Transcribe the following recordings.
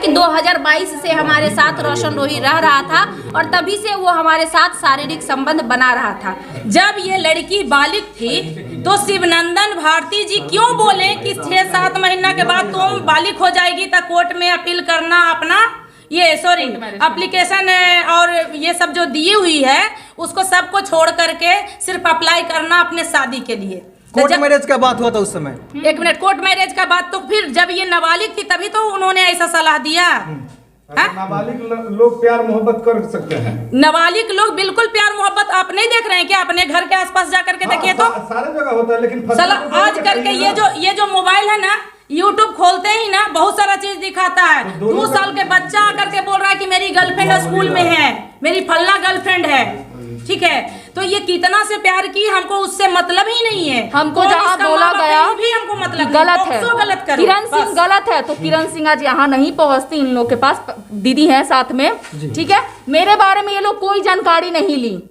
कि 2022 से हमारे साथ रोशन रोही रह रहा था और तभी से वो हमारे साथ शारीरिक संबंध बना रहा था। जब ये लड़की बालिग थी तो शिवनंदन भारती जी क्यों बोले कि 6-7 महीना के बाद तुम बालिग हो जाएगी तो कोर्ट में अपील करना अपना एप्लीकेशन और ये सब जो दी हुई है उसको सबको छोड़ करके सिर्फ अप्लाई करना अपने शादी के लिए। कोर्ट मैरिज का बात हुआ था उस समय। एक मिनट, कोर्ट मैरिज का बात तो फिर जब ये नाबालिग थी तभी तो उन्होंने ऐसा सलाह दिया। नाबालिग लोग प्यार मोहब्बत कर सकते हैं। नाबालिग लोग बिल्कुल प्यार मोहब्बत आप नहीं देख रहे हैं क्या? अपने घर के आसपास जा करके देखिए तो सारे जगह होता है, लेकिन आज करके ये जो मोबाइल है ना, यूट्यूब खोलते ही ना बहुत सारा चीज दिखाता है। 2 साल के बच्चा आकर के बोल रहा है कि मेरी गर्लफ्रेंड स्कूल में है, मेरी फल्ला गर्लफ्रेंड है, ठीक है। तो ये कितना से प्यार की, हमको उससे मतलब ही नहीं है। हमको जहाँ बोला गया भी हमको मतलब गलत है, गलत करो, किरण सिंह गलत है तो किरण सिंह आज यहाँ नहीं पहुँचती। इन लोग के पास दीदी है साथ में, ठीक है। मेरे बारे में ये लोग कोई जानकारी नहीं ली,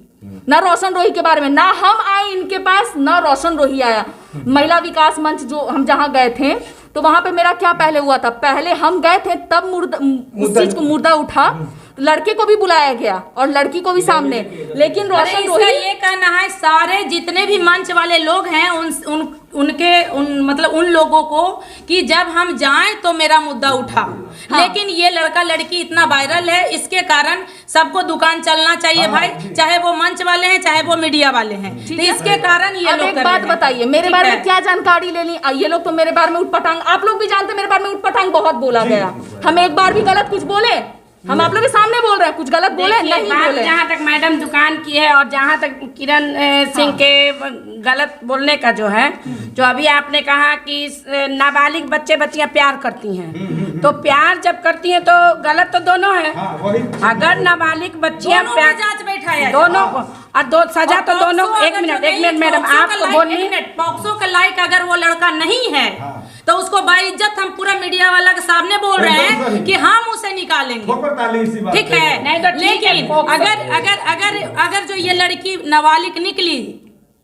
ना रोशन रोही के बारे में, ना हम आए इनके पास, ना रोशन रोही आया। महिला विकास मंच जो हम जहाँ गए थे तो वहां पे मेरा क्या पहले हुआ था, पहले हम गए थे तब उस चीज को मुर्दा उठा, लड़के को भी बुलाया गया और लड़की को भी सामने। लेकिन रोशन रोही ये कहना है सारे जितने भी मंच वाले लोग हैं उन लोगों को कि जब हम जाएं तो मेरा मुद्दा उठा। हाँ। लेकिन ये लड़का लड़की इतना वायरल है, इसके कारण सबको दुकान चलना चाहिए भाई, चाहे वो मंच वाले हैं चाहे वो मीडिया वाले हैं। तो इसके कारण ये लोग एक बात बताइए, मेरे बारे में क्या जानकारी लेनी? ये लोग तो मेरे बारे में उठपटांग, आप लोग भी जानते हैं मेरे बारे में उठपटांग बहुत बोला गया। हम एक बार भी गलत कुछ बोले? हम आप लोग के सामने बोल रहे हैं कुछ गलत बोले नहीं बोले। जहाँ तक मैडम दुकान की है और जहाँ तक किरण सिंह के गलत बोलने का जो है, जो अभी आपने कहा कि नाबालिग बच्चियां प्यार करती हैं, तो प्यार जब करती हैं तो गलत तो दोनों है। अगर नाबालिग बच्चियां प्यार जांच बैठाया दोनों को और दो सजा तो दोनों। एक मिनट मैडम आपको बोलनी, पॉक्सो का लायक अगर वो लड़का नहीं है तो उसको बाइज्जत हम पूरा मीडिया वाला के सामने बोल रहे हैं कि हम उसे निकालेंगे, ठीक है। नहीं तो लेकिन अगर जो ये लड़की नाबालिग निकली,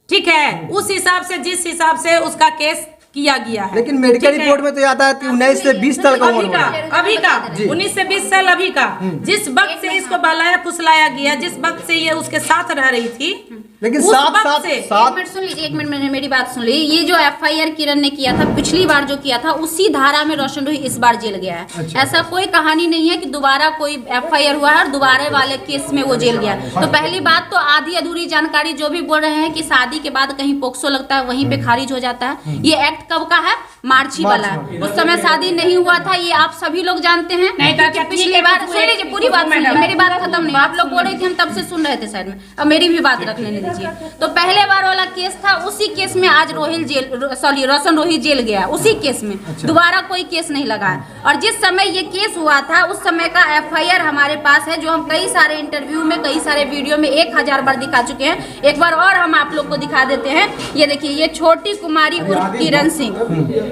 ठीक है, उस हिसाब से जिस हिसाब से उसका केस किया गया है, लेकिन मेडिकल रिपोर्ट में तो याद है कि 19 से 20 साल का उम्र अभी का 19 से 20 साल अभी का, जिस वक्त से इसको बहलाया फुसलाया गया, जिस वक्त से ये उसके साथ रह रही थी, लेकिन साथ एक मिनट सुन लीजिए, 1 मिनट मेरी बात सुन लीजिए। ये जो FIR किरण ने किया था पिछली बार जो किया था उसी धारा में रोशन रोही इस बार जेल गया है। अच्छा। ऐसा कोई कहानी नहीं है कि दोबारा कोई FIR हुआ है और दोबारा वाले केस में वो जेल गया। तो पहली बात तो आधी अधूरी जानकारी जो भी बोल रहे हैं कि शादी के बाद कहीं पोक्सो लगता है वहीं पे खारिज हो जाता है, ये एक्ट कब का है? मार्च ही वाला है। उस समय शादी नहीं हुआ था, ये आप सभी लोग जानते हैं। नहीं तो पिछली बार सुन लीजिए, पूरी बात सुन लीजिए, मेरी बात खत्म नहीं। आप लोग बोल रहे थे हम तब से सुन रहे थे साइड में, अब मेरी भी बात रख लेने दीजिए। तो पहले बार वाला केस था, उसी केस में आज रोशन रोही जेल गया, उसी केस में। अच्छा। दोबारा कोई केस नहीं लगा है। और जिस समय ये केस हुआ था उस समय का FIR हमारे पास है, जो हम कई सारे इंटरव्यू में कई सारे वीडियो में 1000 बार दिखा चुके हैं। एक बार और हम आप लोग को दिखा देते हैं। ये देखिए, ये छोटी कुमारी उर्फ किरण सिंह,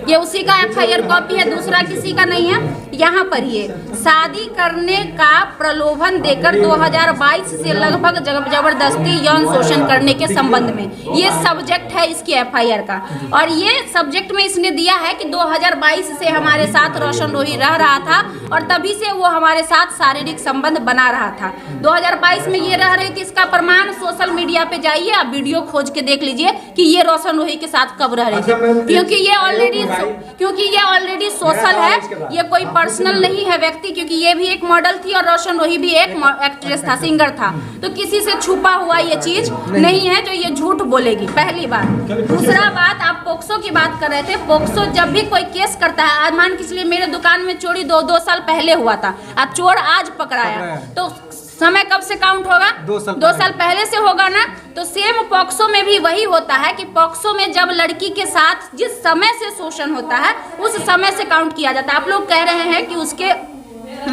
ये उसी का FIR कॉपी है, दूसरा किसी का नहीं है। यहाँ पर ये शादी करने का प्रलोभन देकर 2022 से लगभग जबरदस्ती यौन शोषण करने के संबंध में ये सब्जेक्ट है इसकी FIR का। और ये सब्जेक्ट में इसने दिया है कि 2022 से हमारे साथ रोशन रोही रह रहा था और तभी से वो हमारे साथ शारीरिक संबंध बना रहा था। 2022 में ये रह रही थी, इसका प्रमाण सोशल मीडिया पे जाइए, आप वीडियो खोज के देख लीजिए कि ये रोशन रोही के साथ कब रह रही थी। क्योंकि ये ऑलरेडी सोशल है, ये कोई पर्सनल नहीं है व्यक्ति, क्योंकि ये भी एक मॉडल थी और रोशन रोही भी एक एक्ट्रेस था, सिंगर था। तो किसी से छुपा हुआ ये चीज नहीं है जो ये झूठ बोलेगी, पहली बात। दूसरा बात, आप पोक्सो की बात कर रहे थे। पोक्सो जब भी कोई केस करता है, आज मान के चलिए मेरे दुकान में चोरी 2 साल पहले हुआ था, अब चोर आज पकड़ाया, तो समय कब से काउंट होगा? 2 साल पहले से होगा ना। तो सेम पॉक्सो में भी वही होता है कि पॉक्सो में जब लड़की के साथ जिस समय से शोषण होता है उस समय से काउंट किया जाता है। आप लोग कह रहे हैं कि उसके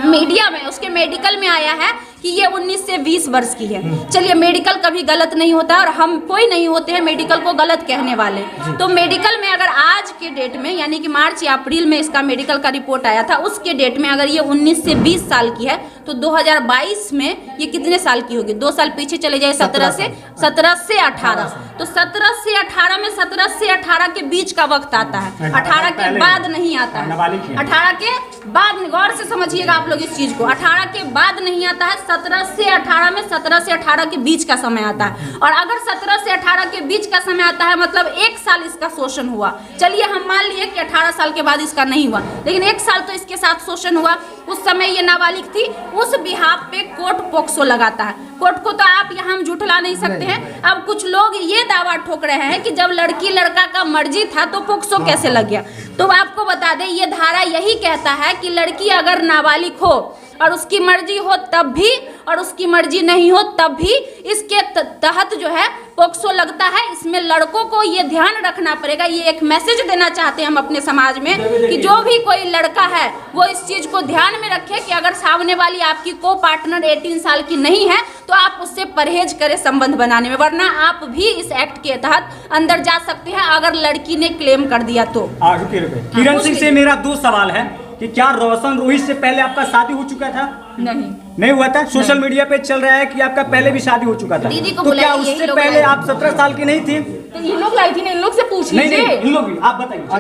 मीडिया में, उसके मेडिकल में आया है कि ये 19 से 20 वर्ष की है। चलिए, मेडिकल कभी गलत नहीं होता और हम कोई नहीं होते हैं मेडिकल को गलत कहने वाले। तो मेडिकल में अगर आज के डेट में यानी कि मार्च या अप्रैल में इसका मेडिकल का रिपोर्ट आया था, उसके डेट में अगर ये 19 से 20 साल की है तो 2022 में ये कितने साल की होगी? 2 साल पीछे चले जाए, 17 से 18। तो 17 से 18 में 17 से 18 के बीच का वक्त आता है, 18 के बाद नहीं आता है। 18 के बाद, गौर से समझिएगा आप लोग इस चीज को, 18 के बाद नहीं आता है। 17 से 18 में 17 से 18 के बीच का समय आता है। और अगर 17 से 18 के बीच का समय आता है मतलब 1 साल इसका शोषण हुआ। चलिए हम मान लिए कि 18 साल के बाद इसका नहीं हुआ, लेकिन 1 साल तो इसके साथ शोषण हुआ। उस समय ये नाबालिग थी, उस बिहाफ पे कोर्ट पोक्सो लगाता है। कोर्ट को तो आप यहाँ हम झुठला नहीं सकते हैं। अब कुछ लोग ये दावा ठोक रहे हैं कि जब लड़की लड़का का मर्जी था तो पोक्सो कैसे लग गया। तो आपको बता दें, ये धारा यही कहता है कि लड़की अगर नाबालिग हो और उसकी मर्जी हो तब भी और उसकी मर्जी नहीं हो तब भी इसके तहत जो है पोक्सो लगता है। इसमें लड़कों को ये ध्यान रखना पड़ेगा। ये एक मैसेज देना चाहते हैं हम अपने समाज में कि जो भी कोई लड़का है वो इस चीज को ध्यान में रखे कि अगर सामने वाली आपकी को पार्टनर 18 साल की नहीं है तो आप उससे परहेज करें संबंध बनाने में, वरना आप भी इस एक्ट के तहत अंदर जा सकते हैं अगर लड़की ने क्लेम कर दिया तो। किरण सिंह से मेरा 2 सवाल है कि क्या रोशन रोहित से पहले आपका शादी हो चुका था? नहीं हुआ था। सोशल मीडिया पे चल रहा है कि आपका पहले भी शादी हो चुका था। दीदी को तो क्या उससे पहले आप 17 साल की नहीं थी? तो इन लोग लाई थी ना, इन लोग से पूछ लीजिए। नहीं, इन लोग आप बताइए।